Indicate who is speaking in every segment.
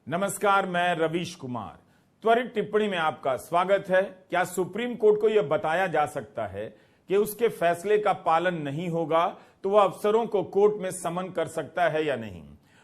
Speaker 1: नमस्कार, मैं रवीश कुमार। त्वरित टिप्पणी में आपका स्वागत है। क्या सुप्रीम कोर्ट को यह बताया जा सकता है कि उसके फैसले का पालन नहीं होगा तो वह अफसरों को कोर्ट में समन कर सकता है या नहीं?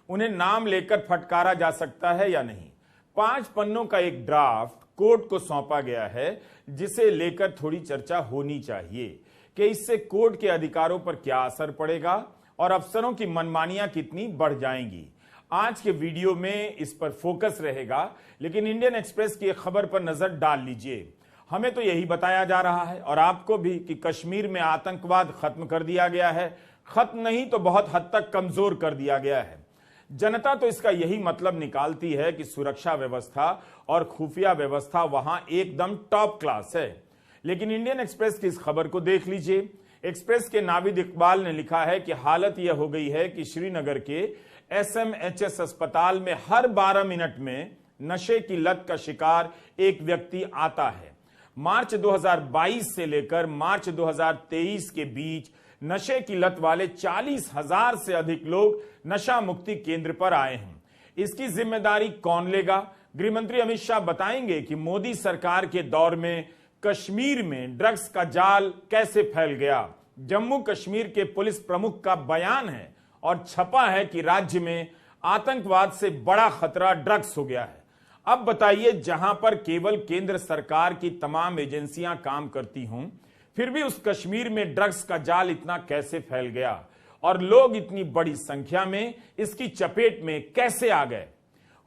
Speaker 1: उन्हें नाम लेकर फटकारा जा सकता है या नहीं? 5 पन्नों का एक ड्राफ्ट कोर्ट को सौंपा गया है, जिसे लेकर थोड़ी चर्चा होनी चाहिए कि इससे कोर्ट के अधिकारों पर क्या असर पड़ेगा और अफसरों की मनमानियां कितनी बढ़ जाएंगी। आज के वीडियो में इस पर फोकस रहेगा, लेकिन इंडियन एक्सप्रेस की एक खबर पर नजर डाल लीजिए। हमें तो यही बताया जा रहा है और आपको भी कि कश्मीर में आतंकवाद खत्म कर दिया गया है। खत्म नहीं तो बहुत हद तक कमजोर कर दिया गया है। जनता तो इसका यही मतलब निकालती है कि सुरक्षा व्यवस्था और खुफिया व्यवस्था वहां एकदम टॉप क्लास है। लेकिन इंडियन एक्सप्रेस की इस खबर को देख लीजिए। एक्सप्रेस के नाविद इकबाल ने लिखा है कि हालत यह हो गई है कि श्रीनगर के SMHS अस्पताल में हर 12 मिनट में नशे की लत का शिकार एक व्यक्ति आता है। मार्च 2022 से लेकर मार्च 2023 के बीच नशे की लत वाले 40,000 से अधिक लोग नशा मुक्ति केंद्र पर आए हैं। इसकी जिम्मेदारी कौन लेगा? गृहमंत्री अमित शाह बताएंगे कि मोदी सरकार के दौर में कश्मीर में ड्रग्स का जाल कैसे फैल गया। जम्मू कश्मीर के पुलिस प्रमुख का बयान है और छपा है कि राज्य में आतंकवाद से बड़ा खतरा ड्रग्स हो गया है। अब बताइए, जहां पर केवल केंद्र सरकार की तमाम एजेंसियां काम करती हों, फिर भी उस कश्मीर में ड्रग्स का जाल इतना कैसे फैल गया और लोग इतनी बड़ी संख्या में इसकी चपेट में कैसे आ गए?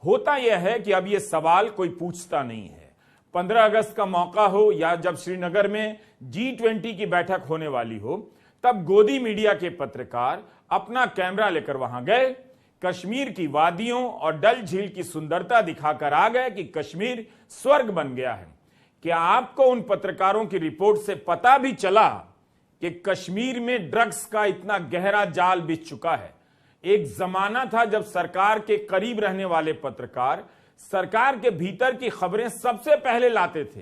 Speaker 1: होता यह है कि अब यह सवाल कोई पूछता नहीं है। 15 अगस्त का मौका हो या जब श्रीनगर में G20 की बैठक होने वाली हो, तब गोदी मीडिया के पत्रकार अपना कैमरा लेकर वहां गए, कश्मीर की वादियों और डल झील की सुंदरता दिखाकर आ गए कि कश्मीर स्वर्ग बन गया है। क्या आपको उन पत्रकारों की रिपोर्ट से पता भी चला कि कश्मीर में ड्रग्स का इतना गहरा जाल बिछ चुका है? एक जमाना था जब सरकार के करीब रहने वाले पत्रकार सरकार के भीतर की खबरें सबसे पहले लाते थे।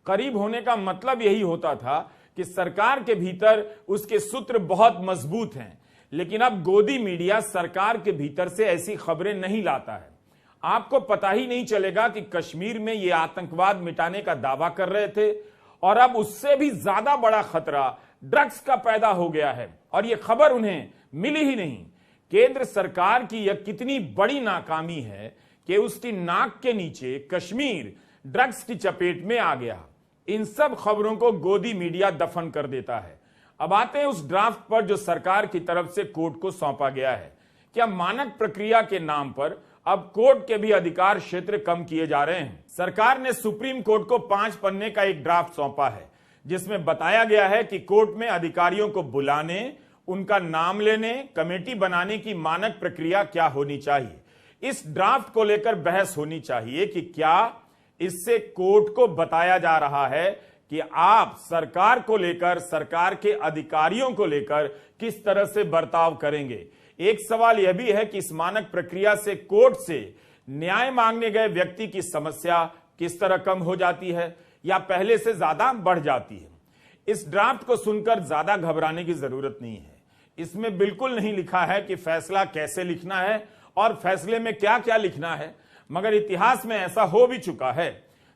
Speaker 1: करीब होने का मतलब यही होता था कि सरकार के भीतर उसके सूत्र बहुत मजबूत हैं। लेकिन अब गोदी मीडिया सरकार के भीतर से ऐसी खबरें नहीं लाता है। आपको पता ही नहीं चलेगा कि कश्मीर में ये आतंकवाद मिटाने का दावा कर रहे थे और अब उससे भी ज्यादा बड़ा खतरा ड्रग्स का पैदा हो गया है और ये खबर उन्हें मिली ही नहीं। केंद्र सरकार की यह कितनी बड़ी नाकामी है कि उसकी नाक के नीचे कश्मीर ड्रग्स की चपेट में आ गया। इन सब खबरों को गोदी मीडिया दफन कर देता है। अब आते हैं उस ड्राफ्ट पर जो सरकार की तरफ से कोर्ट को सौंपा गया है। क्या मानक प्रक्रिया के नाम पर अब कोर्ट के भी अधिकार क्षेत्र कम किए जा रहे हैं? सरकार ने सुप्रीम कोर्ट को 5 पन्ने का एक ड्राफ्ट सौंपा है, जिसमें बताया गया है कि कोर्ट में अधिकारियों को बुलाने, उनका नाम लेने, कमेटी बनाने की मानक प्रक्रिया क्या होनी चाहिए। इस ड्राफ्ट को लेकर बहस होनी चाहिए कि क्या इससे कोर्ट को बताया जा रहा है कि आप सरकार को लेकर, सरकार के अधिकारियों को लेकर किस तरह से बर्ताव करेंगे। एक सवाल यह भी है कि इस मानक प्रक्रिया से कोर्ट से न्याय मांगने गए व्यक्ति की समस्या किस तरह कम हो जाती है या पहले से ज्यादा बढ़ जाती है। इस ड्राफ्ट को सुनकर ज्यादा घबराने की जरूरत नहीं है। इसमें बिल्कुल नहीं लिखा है कि फैसला कैसे लिखना है और फैसले में क्या क्या लिखना है, मगर इतिहास में ऐसा हो भी चुका है।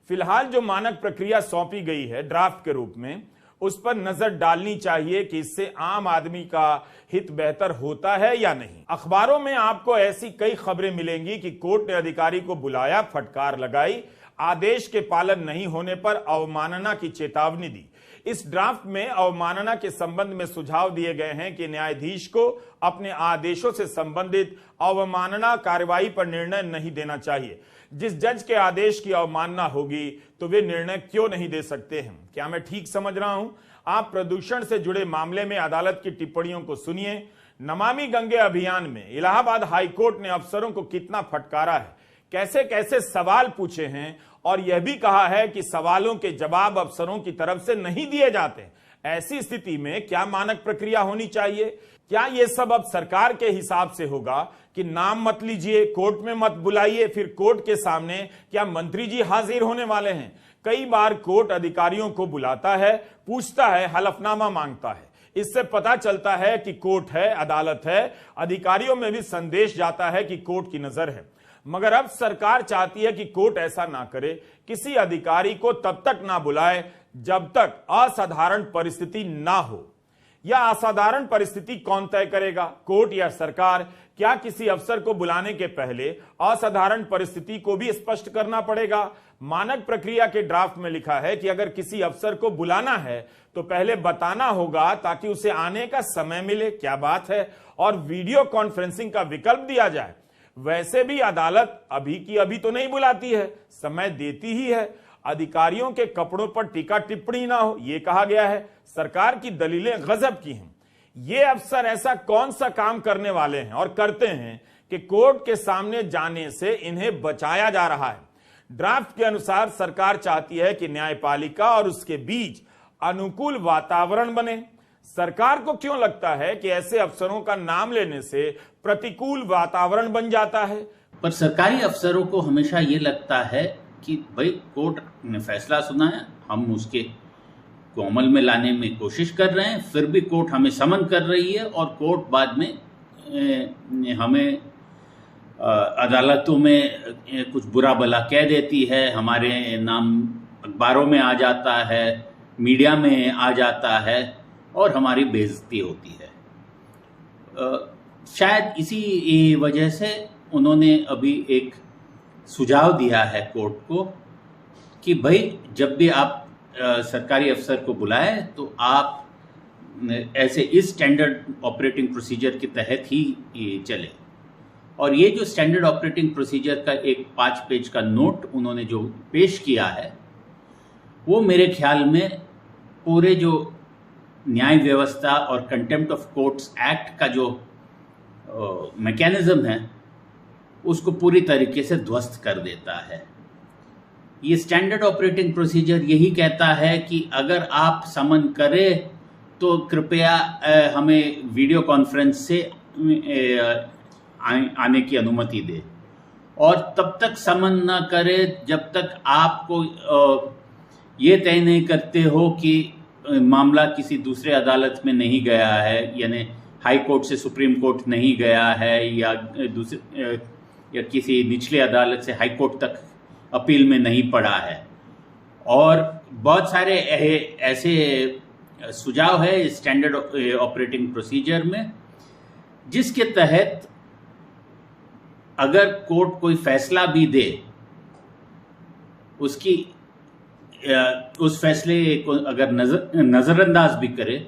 Speaker 1: फिलहाल जो मानक प्रक्रिया सौंपी गई है ड्राफ्ट के रूप में, उस पर नजर डालनी चाहिए कि इससे आम आदमी का हित बेहतर होता है या नहीं। अखबारों में आपको ऐसी कई खबरें मिलेंगी कि कोर्ट ने अधिकारी को बुलाया, फटकार लगाई, आदेश के पालन नहीं होने पर अवमानना की चेतावनी दी। इस ड्राफ्ट में अवमानना के संबंध में सुझाव दिए गए हैं कि न्यायाधीश को अपने आदेशों से संबंधित अवमानना कार्रवाई पर निर्णय नहीं देना चाहिए। जिस जज के आदेश की अवमानना होगी तो वे निर्णय क्यों नहीं दे सकते हैं? क्या मैं ठीक समझ रहा हूं? आप प्रदूषण से जुड़े मामले में अदालत की टिप्पणियों को सुनिए। नमामि गंगे अभियान में इलाहाबाद हाईकोर्ट ने अफसरों को कितना फटकारा है, कैसे कैसे सवाल पूछे हैं और यह भी कहा है कि सवालों के जवाब अफसरों की तरफ से नहीं दिए जाते। ऐसी स्थिति में क्या मानक प्रक्रिया होनी चाहिए? क्या यह सब अब सरकार के हिसाब से होगा कि नाम मत लीजिए, कोर्ट में मत बुलाइए, फिर कोर्ट के सामने क्या मंत्री जी हाजिर होने वाले हैं? कई बार कोर्ट अधिकारियों को बुलाता है, पूछता है, हलफनामा मांगता है। इससे पता चलता है कि कोर्ट है, अदालत है। अधिकारियों में भी संदेश जाता है कि कोर्ट की नजर है। मगर अब सरकार चाहती है कि कोर्ट ऐसा ना करे, किसी अधिकारी को तब तक ना बुलाए जब तक असाधारण परिस्थिति ना हो। यह असाधारण परिस्थिति कौन तय करेगा, कोर्ट या सरकार? क्या किसी अफसर को बुलाने के पहले असाधारण परिस्थिति को भी स्पष्ट करना पड़ेगा? मानक प्रक्रिया के ड्राफ्ट में लिखा है कि अगर किसी अफसर को बुलाना है तो पहले बताना होगा ताकि उसे आने का समय मिले। क्या बात है! और वीडियो कॉन्फ्रेंसिंग का विकल्प दिया जाए। वैसे भी अदालत अभी की अभी तो नहीं बुलाती है, समय देती ही है। अधिकारियों के कपड़ों पर टीका टिप्पणी ना हो, यह कहा गया है। सरकार की दलीलें गजब की हैं। ये अफसर ऐसा कौन सा काम करने वाले हैं और करते हैं कि कोर्ट के सामने जाने से इन्हें बचाया जा रहा है। ड्राफ्ट के अनुसार सरकार चाहती है कि न्यायपालिका और उसके बीच अनुकूल वातावरण बने। सरकार को क्यों लगता है कि ऐसे अफसरों का नाम लेने से प्रतिकूल वातावरण बन जाता है?
Speaker 2: पर सरकारी अफसरों को हमेशा ये लगता है कि भाई कोर्ट ने फैसला सुना है, हम उसके को अमल में लाने में कोशिश कर रहे हैं, फिर भी कोर्ट हमें समन कर रही है और कोर्ट बाद में हमें अदालतों में कुछ बुरा भला कह देती है, हमारे नाम अखबारों में आ जाता है, मीडिया में आ जाता है और हमारी बेइज्जती होती है। शायद इसी वजह से उन्होंने अभी एक सुझाव दिया है कोर्ट को कि भाई जब भी आप सरकारी अफसर को बुलाए तो आप ऐसे इस स्टैंडर्ड ऑपरेटिंग प्रोसीजर के तहत ही चले। और ये जो स्टैंडर्ड ऑपरेटिंग प्रोसीजर का एक 5 पेज का नोट उन्होंने जो पेश किया है, वो मेरे ख्याल में पूरे जो न्याय व्यवस्था और कंटेम्प्ट ऑफ कोर्ट्स एक्ट का जो मैकेनिज्म है उसको पूरी तरीके से ध्वस्त कर देता है। ये स्टैंडर्ड ऑपरेटिंग प्रोसीजर यही कहता है कि अगर आप समन करें तो कृपया हमें वीडियो कॉन्फ्रेंस से आने की अनुमति दे, और तब तक समन ना करें जब तक आपको ये तय नहीं करते हो कि मामला किसी दूसरे अदालत में नहीं गया है, यानी हाई कोर्ट से सुप्रीम कोर्ट नहीं गया है या किसी निचले अदालत से हाई कोर्ट तक अपील में नहीं पड़ा है। और बहुत सारे ऐसे सुझाव है स्टैंडर्ड ऑपरेटिंग प्रोसीजर में जिसके तहत अगर कोर्ट कोई फैसला भी दे, उस फैसले को अगर नजरअंदाज भी करे,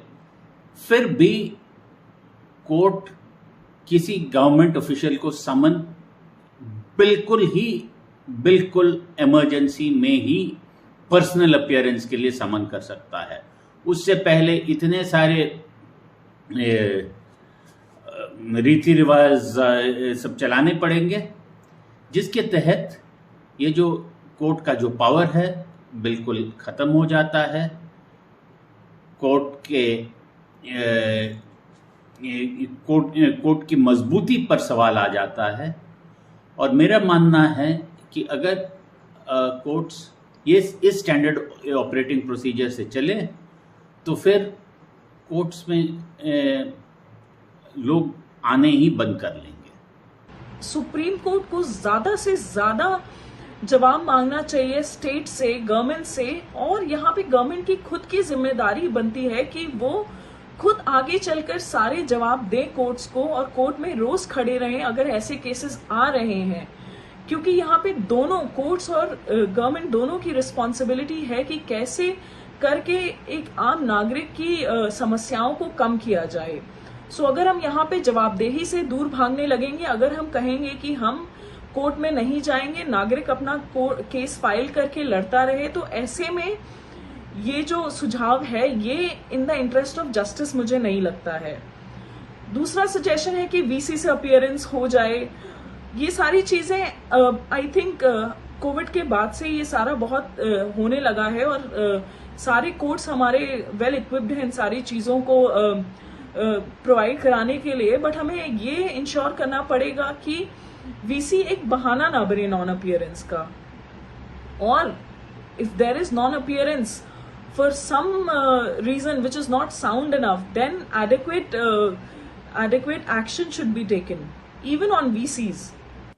Speaker 2: फिर भी कोर्ट किसी गवर्नमेंट ऑफिशियल को समन बिल्कुल इमरजेंसी में ही पर्सनल अपीयरेंस के लिए समन कर सकता है। उससे पहले इतने सारे रीति रिवाज सब चलाने पड़ेंगे, जिसके तहत ये जो कोर्ट का जो पावर है बिल्कुल खत्म हो जाता है। कोर्ट की मजबूती पर सवाल आ जाता है। और मेरा मानना है कि अगर कोर्ट्स इस स्टैंडर्ड ऑपरेटिंग प्रोसीजर से चले तो फिर कोर्ट्स में लोग आने ही बंद कर लेंगे।
Speaker 3: सुप्रीम कोर्ट को ज्यादा से ज्यादा जवाब मांगना चाहिए स्टेट से, गवर्नमेंट से, और यहाँ पे गवर्नमेंट की खुद की जिम्मेदारी बनती है कि वो खुद आगे चलकर सारे जवाब दे कोर्ट्स को और कोर्ट में रोज खड़े रहें अगर ऐसे केसेस आ रहे हैं। क्योंकि यहाँ पे दोनों कोर्ट्स और गवर्नमेंट दोनों की रिस्पॉन्सिबिलिटी है कि कैसे करके एक आम नागरिक की समस्याओं को कम किया जाए। सो अगर हम यहाँ पे जवाबदेही से दूर भागने लगेंगे, अगर हम कहेंगे कि हम कोर्ट में नहीं जाएंगे, नागरिक अपना केस फाइल करके लड़ता रहे, तो ऐसे में ये जो सुझाव है ये in the interest of justice मुझे नहीं लगता है। दूसरा सजेशन है कि वीसी से अपीयरेंस हो जाए। ये सारी चीजें आई थिंक कोविड के बाद से ये सारा बहुत होने लगा है और सारे कोर्ट्स हमारे वेल इक्विप्ड हैं इन सारी चीजों को प्रोवाइड कराने के लिए। बट हमें ये इंश्योर करना पड़ेगा कि वीसी एक बहाना ना बने नॉन अपीयरेंस का, और if there is non appearance for some reason which is not sound enough, then adequate action should be taken even on VCs.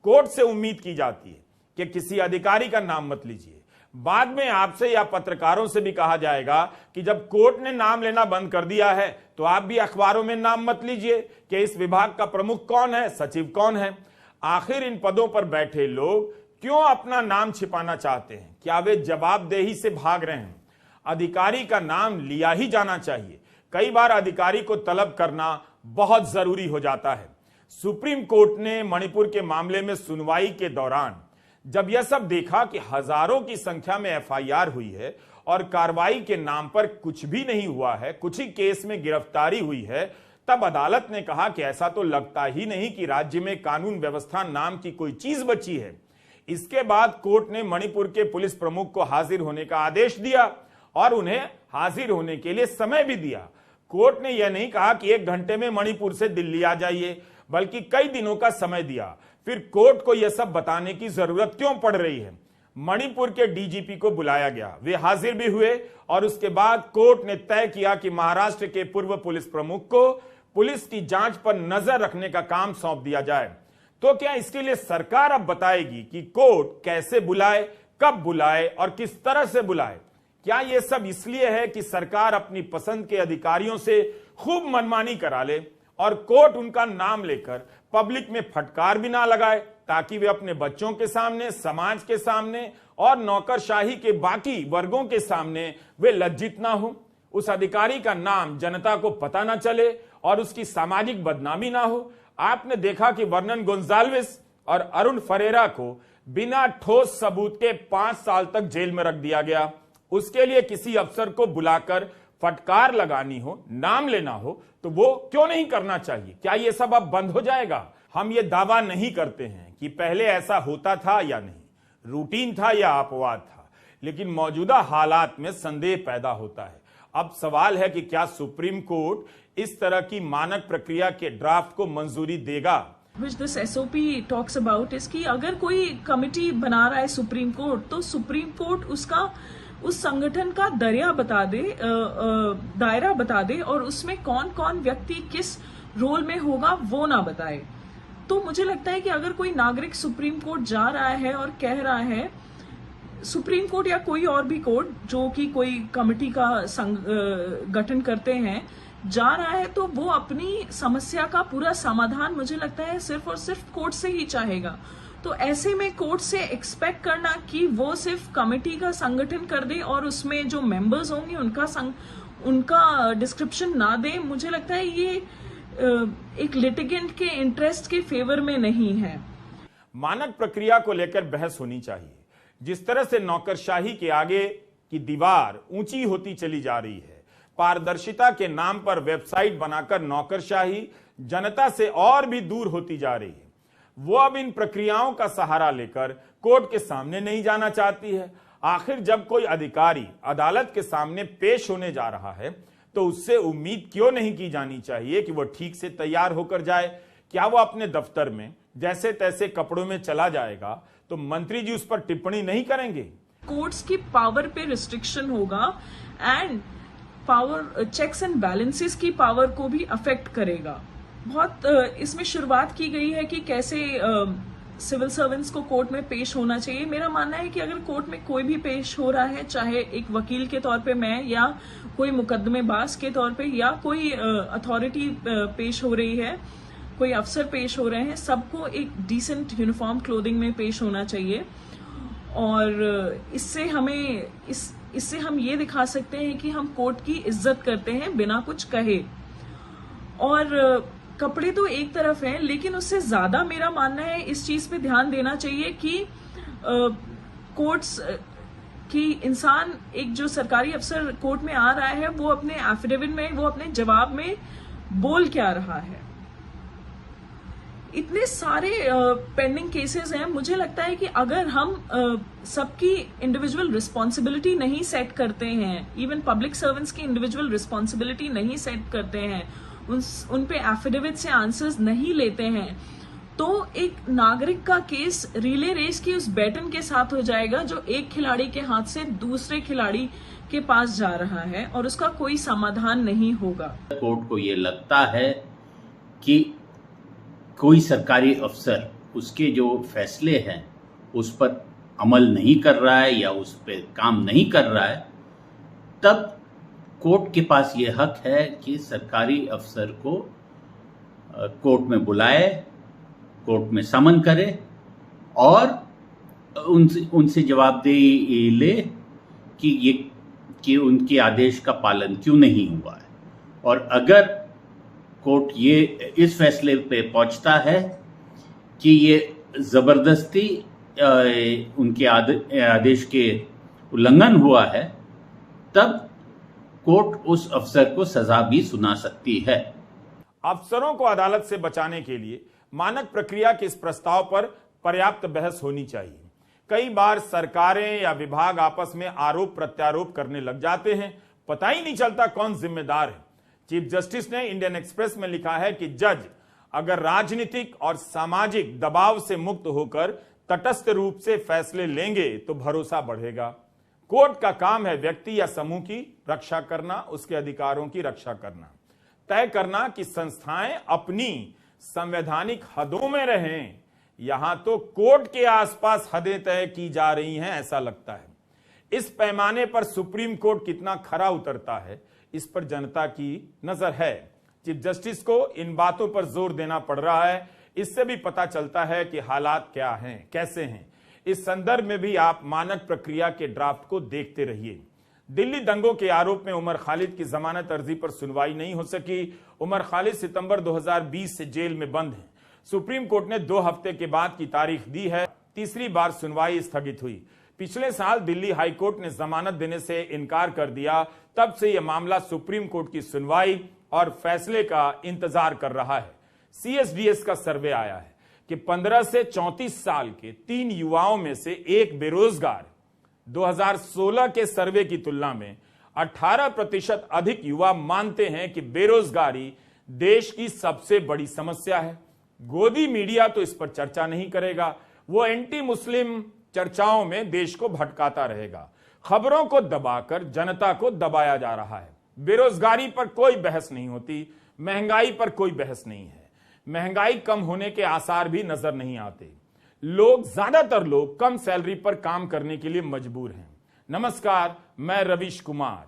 Speaker 1: Court से उम्मीद की जाती है कि किसी अधिकारी का नाम मत लीजिए। बाद में आपसे या पत्रकारों से भी कहा जाएगा कि जब कोर्ट ने नाम लेना बंद कर दिया है तो आप भी अखबारों में नाम मत लीजिए कि इस विभाग का प्रमुख कौन है, सचिव कौन है। आखिर इन पदों पर बैठे लोग क्यों अपना नाम छिपाना चाहते हैं? क्या वे जवाबदेही से भाग रहे हैं? अधिकारी का नाम लिया ही जाना चाहिए। कई बार अधिकारी को तलब करना बहुत जरूरी हो जाता है। सुप्रीम कोर्ट ने मणिपुर के मामले में सुनवाई के दौरान जब यह सब देखा कि हजारों की संख्या में एफआईआर हुई है और कार्रवाई के नाम पर कुछ भी नहीं हुआ है, कुछ ही केस में गिरफ्तारी हुई है, तब अदालत ने कहा कि ऐसा तो लगता ही नहीं कि राज्य में कानून व्यवस्था नाम की कोई चीज बची है। इसके बाद कोर्ट ने मणिपुर के पुलिस प्रमुख को हाजिर होने का आदेश दिया और उन्हें हाजिर होने के लिए समय भी दिया। कोर्ट ने यह नहीं कहा कि 1 घंटे में मणिपुर से दिल्ली आ जाइए, बल्कि कई दिनों का समय दिया। फिर कोर्ट को यह सब बताने की जरूरत क्यों पड़ रही है? मणिपुर के डीजीपी को बुलाया गया, वे हाजिर भी हुए और उसके बाद कोर्ट ने तय किया कि महाराष्ट्र के पूर्व पुलिस प्रमुख को पुलिस की जांच पर नजर रखने का काम सौंप दिया जाए। तो क्या इसके लिए सरकार अब बताएगी कि कोर्ट कैसे बुलाए, कब बुलाए और किस तरह से बुलाए? क्या यह सब इसलिए है कि सरकार अपनी पसंद के अधिकारियों से खूब मनमानी करा ले और कोर्ट उनका नाम लेकर पब्लिक में फटकार भी ना लगाए, ताकि वे अपने बच्चों के सामने, समाज के सामने और नौकरशाही के बाकी वर्गों के सामने वे लज्जित ना हो, उस अधिकारी का नाम जनता को पता ना चले और उसकी सामाजिक बदनामी ना हो? आपने देखा कि वर्नन गोंजाल्विस और अरुण फरेरा को बिना ठोस सबूत के 5 साल तक जेल में रख दिया गया। उसके लिए किसी अफसर को बुलाकर फटकार लगानी हो, नाम लेना हो, तो वो क्यों नहीं करना चाहिए? क्या ये सब अब बंद हो जाएगा? हम ये दावा नहीं करते हैं कि पहले ऐसा होता था या नहीं, रूटीन था या अपवाद था, लेकिन मौजूदा हालात में संदेह पैदा होता है। अब सवाल है कि क्या सुप्रीम कोर्ट इस तरह की मानक प्रक्रिया के ड्राफ्ट को मंजूरी देगा?
Speaker 3: Which this SOP talks about is कि अगर कोई कमिटी बना रहा है सुप्रीम कोर्ट, तो सुप्रीम कोर्ट उसका उस संगठन का दायरा बता दे और उसमें कौन कौन व्यक्ति किस रोल में होगा वो ना बताए। तो मुझे लगता है कि अगर कोई नागरिक सुप्रीम कोर्ट जा रहा है और कह रहा है, सुप्रीम कोर्ट या कोई और भी कोर्ट जो कि कोई कमिटी का गठन करते हैं, जा रहा है, तो वो अपनी समस्या का पूरा समाधान मुझे लगता है सिर्फ और सिर्फ कोर्ट से ही चाहेगा। तो ऐसे में कोर्ट से एक्सपेक्ट करना कि वो सिर्फ कमेटी का संगठन कर दे और उसमें जो मेंबर्स होंगे उनका डिस्क्रिप्शन ना दे, मुझे लगता है ये एक लिटिगेंट के इंटरेस्ट के फेवर में नहीं है।
Speaker 1: मानक प्रक्रिया को लेकर बहस होनी चाहिए। जिस तरह से नौकरशाही के आगे की दीवार ऊंची होती चली जा रही है, पारदर्शिता के नाम पर वेबसाइट बनाकर नौकरशाही जनता से और भी दूर होती जा रही है। वो अब इन प्रक्रियाओं का सहारा लेकर कोर्ट के सामने नहीं जाना चाहती है। आखिर जब कोई अधिकारी अदालत के सामने पेश होने जा रहा है तो उससे उम्मीद क्यों नहीं की जानी चाहिए कि वो ठीक से तैयार होकर जाए? क्या वो अपने दफ्तर में जैसे तैसे कपड़ों में चला जाएगा तो मंत्री जी उस पर टिप्पणी नहीं करेंगे?
Speaker 3: कोर्ट्स की पावर पे रिस्ट्रिक्शन होगा and power checks and balances की पावर को भी अफेक्ट करेगा। बहुत इसमें शुरुआत की गई है कि कैसे सिविल सर्वेंट्स को कोर्ट में पेश होना चाहिए। मेरा मानना है कि अगर कोर्ट में कोई भी पेश हो रहा है, चाहे एक वकील के तौर पे मैं या कोई मुकदमेबाज के तौर पे या कोई अथॉरिटी पेश हो रही है, कोई अफसर पेश हो रहे हैं, सबको एक डिसेंट यूनिफॉर्म क्लोथिंग में पेश होना चाहिए। और इससे हम ये दिखा सकते हैं कि हम कोर्ट की इज्जत करते हैं बिना कुछ कहे। और कपड़े तो एक तरफ हैं, लेकिन उससे ज्यादा मेरा मानना है इस चीज पे ध्यान देना चाहिए कि कोर्ट्स की इंसान, एक जो सरकारी अफसर कोर्ट में आ रहा है, वो अपने एफिडेविट में, वो अपने जवाब में बोल क्या रहा है। इतने सारे पेंडिंग केसेस हैं, मुझे लगता है कि अगर हम सबकी इंडिविजुअल रिस्पॉन्सिबिलिटी नहीं सेट करते हैं, इवन पब्लिक सर्वेंट्स की इंडिविजुअल रिस्पॉन्सिबिलिटी नहीं सेट करते हैं, उन पे एफिडेविट से आंसर्स नहीं लेते हैं, तो एक नागरिक का केस रिले रेस की उस बैटन के साथ हो जाएगा जो एक खिलाड़ी के हाथ से दूसरे खिलाड़ी के पास जा रहा है और उसका कोई समाधान नहीं होगा।
Speaker 2: कोर्ट को ये लगता है कि कोई सरकारी अफसर उसके जो फैसले हैं उस पर अमल नहीं कर रहा है या उस पर काम नहीं कर रहा है, तब कोर्ट के पास ये हक है कि सरकारी अफसर को कोर्ट में बुलाए, कोर्ट में समन करे और उनसे जवाबदेही ले कि उनके आदेश का पालन क्यों नहीं हुआ है। और अगर कोर्ट ये इस फैसले पे पहुंचता है कि ये जबरदस्ती उनके आदेश के उल्लंघन हुआ है, तब कोर्ट उस अफसर को सजा भी सुना सकती है।
Speaker 1: अफसरों को अदालत से बचाने के लिए मानक प्रक्रिया के इस प्रस्ताव पर पर्याप्त बहस होनी चाहिए। कई बार सरकारें या विभाग आपस में आरोप प्रत्यारोप करने लग जाते हैं, पता ही नहीं चलता कौन जिम्मेदार है। चीफ जस्टिस ने इंडियन एक्सप्रेस में लिखा है कि जज अगर राजनीतिक और सामाजिक दबाव से मुक्त होकर तटस्थ रूप से फैसले लेंगे तो भरोसा बढ़ेगा। कोर्ट का काम है व्यक्ति या समूह की रक्षा करना, उसके अधिकारों की रक्षा करना, तय करना कि संस्थाएं अपनी संवैधानिक हदों में रहें। यहां तो कोर्ट के आसपास हदें तय की जा रही हैं, ऐसा लगता है। इस पैमाने पर सुप्रीम कोर्ट कितना खरा उतरता है, इस पर जनता की नजर है। चीफ जस्टिस को इन बातों पर जोर देना पड़ रहा है। इससे भी पता चलता है कि हालात क्या हैं, कैसे हैं। इस संदर्भ में भी आप मानक प्रक्रिया के ड्राफ्ट को देखते रहिए। दिल्ली दंगों के आरोप में उमर खालिद की जमानत अर्जी पर सुनवाई नहीं हो सकी। उमर खालिद सितंबर 2020 से जेल में बंद है। सुप्रीम कोर्ट ने 2 हफ्ते के बाद की तारीख दी है। तीसरी बार सुनवाई स्थगित हुई। पिछले साल दिल्ली हाई कोर्ट ने जमानत देने से इनकार कर दिया। तब से यह मामला सुप्रीम कोर्ट की सुनवाई और फैसले का इंतजार कर रहा है। CSDS का सर्वे आया है कि 15 से 34 साल के 3 युवाओं में से एक बेरोजगार। 2016 के सर्वे की तुलना में 18% अधिक युवा मानते हैं कि बेरोजगारी देश की सबसे बड़ी समस्या है। गोदी मीडिया तो इस पर चर्चा नहीं करेगा, वो एंटी मुस्लिम चर्चाओं में देश को भटकाता रहेगा। खबरों को दबाकर जनता को दबाया जा रहा है। बेरोजगारी पर कोई बहस नहीं होती, महंगाई पर कोई बहस नहीं है। महंगाई कम होने के आसार भी नजर नहीं आते। ज्यादातर लोग कम सैलरी पर काम करने के लिए मजबूर हैं। नमस्कार, मैं रवीश कुमार।